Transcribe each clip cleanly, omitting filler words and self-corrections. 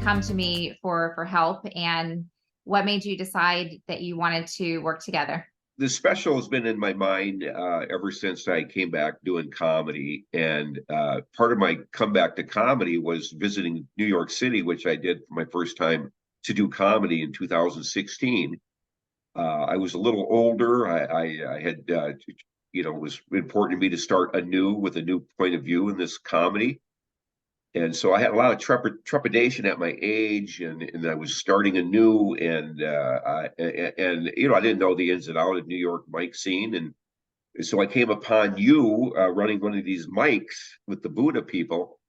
come to me for help, and what made you decide that you wanted to work together? The special has been in my mind ever since I came back doing comedy. And part of my comeback to comedy was visiting New York City, which I did for my first time to do comedy in 2016. I was a little older. I had, it was important to me to start anew with a new point of view in this comedy. And so I had a lot of trepidation at my age, and I was starting anew, and I didn't know the ins and outs of New York mic scene, and so I came upon you running one of these mics with the Buddha people,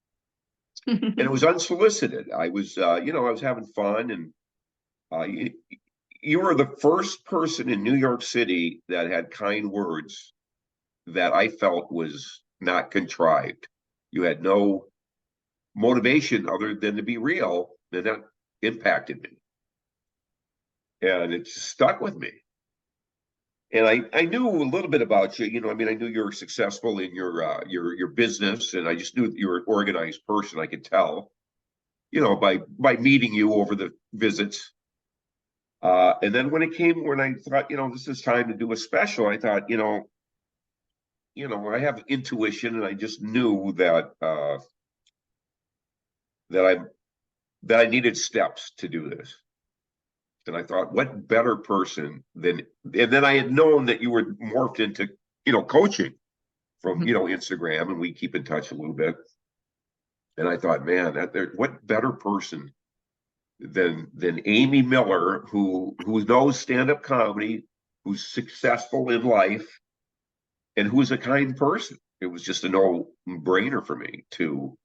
and it was unsolicited. I was I was having fun, and you were the first person in New York City that had kind words that I felt was not contrived. You had no motivation other than to be real, and that impacted me, and it just stuck with me. And I knew a little bit about you. I knew you were successful in your business, and I just knew that you were an organized person. I could tell, by meeting you over the visits. And then when I thought, this is time to do a special, I thought, I have intuition, and I just knew that that I needed steps to do this. And I thought, what better person and then I had known that you were morphed into, coaching from, Instagram, and we keep in touch a little bit. And I thought, man, what better person than Amy Miller, who knows stand-up comedy, who's successful in life, and who's a kind person. It was just a no-brainer for me too.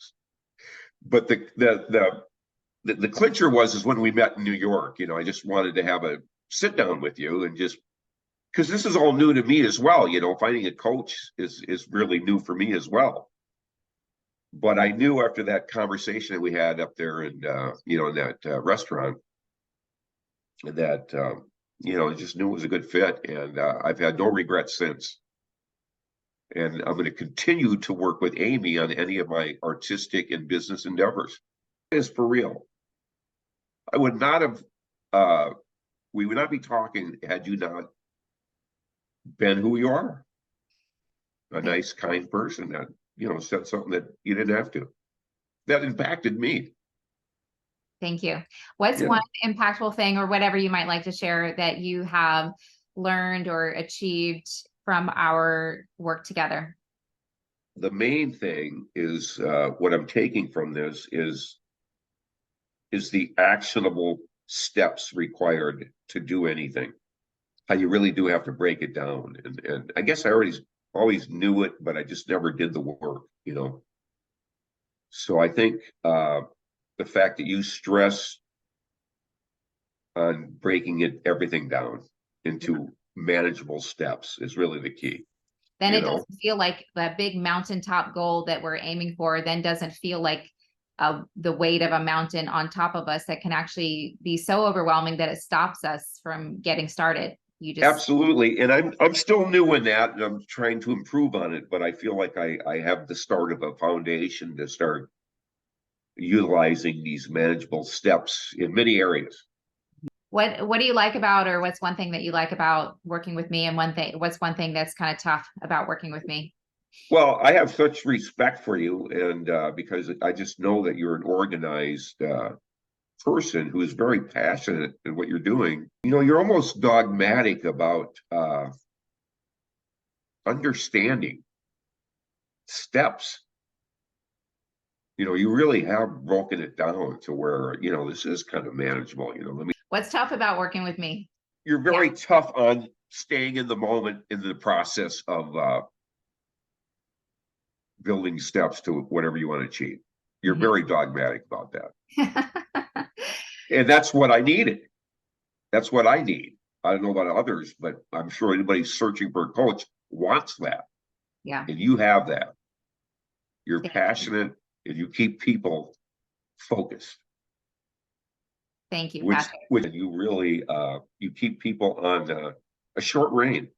But the clincher is when we met in New York. I just wanted to have a sit down with you, and just because this is all new to me as well. Finding a coach is really new for me as well. But I knew after that conversation that we had up there in in that restaurant that I just knew it was a good fit, and I've had no regrets since. And I'm going to continue to work with Amy on any of my artistic and business endeavors. Is for real. I would not have, we would not be talking had you not been who you are. A nice, kind person that, said something that you didn't have to. That impacted me. Thank you. What's one impactful thing, or whatever you might like to share, that you have learned or achieved from our work together? The main thing is what I'm taking from this is the actionable steps required to do anything. How you really do have to break it down. And I guess I always knew it, but I just never did the work, So I think the fact that you stress on breaking everything down into manageable steps is really the key. Then it doesn't feel like that big mountaintop goal that we're aiming for, then doesn't feel like the weight of a mountain on top of us that can actually be so overwhelming that it stops us from getting started. Absolutely. And I'm still new in that, and I'm trying to improve on it, but I feel like I have the start of a foundation to start utilizing these manageable steps in many areas. What do you like about, or what's one thing that you like about working with me, and what's one thing that's kind of tough about working with me? Well, I have such respect for you, and because I just know that you're an organized person who is very passionate in what you're doing. You're almost dogmatic about understanding steps. You really have broken it down to where, this is kind of manageable. What's tough about working with me? You're very tough on staying in the moment in the process of building steps to whatever you want to achieve. You're very dogmatic about that. And that's what I needed. That's what I need. I don't know about others, but I'm sure anybody searching for a coach wants that. Yeah. And you have that. You're passionate, and you keep people focused. Thank you, Patrick. Which you really, you keep people on a short rein.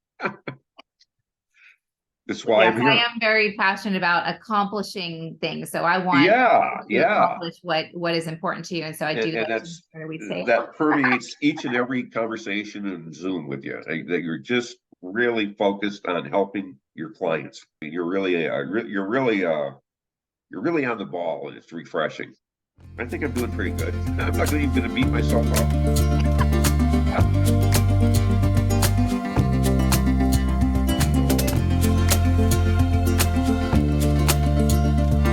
That's why Yes, I'm I here. am very passionate about accomplishing things. So I want Yeah, to yeah. accomplish what is important to you. And so I do And like to that's, make sure we stay. that permeates each and every conversation and Zoom with you, that you're just really focused on helping your clients. You're really, you're really on the ball, and it's refreshing. I think I'm doing pretty good. I'm not even going to beat myself up.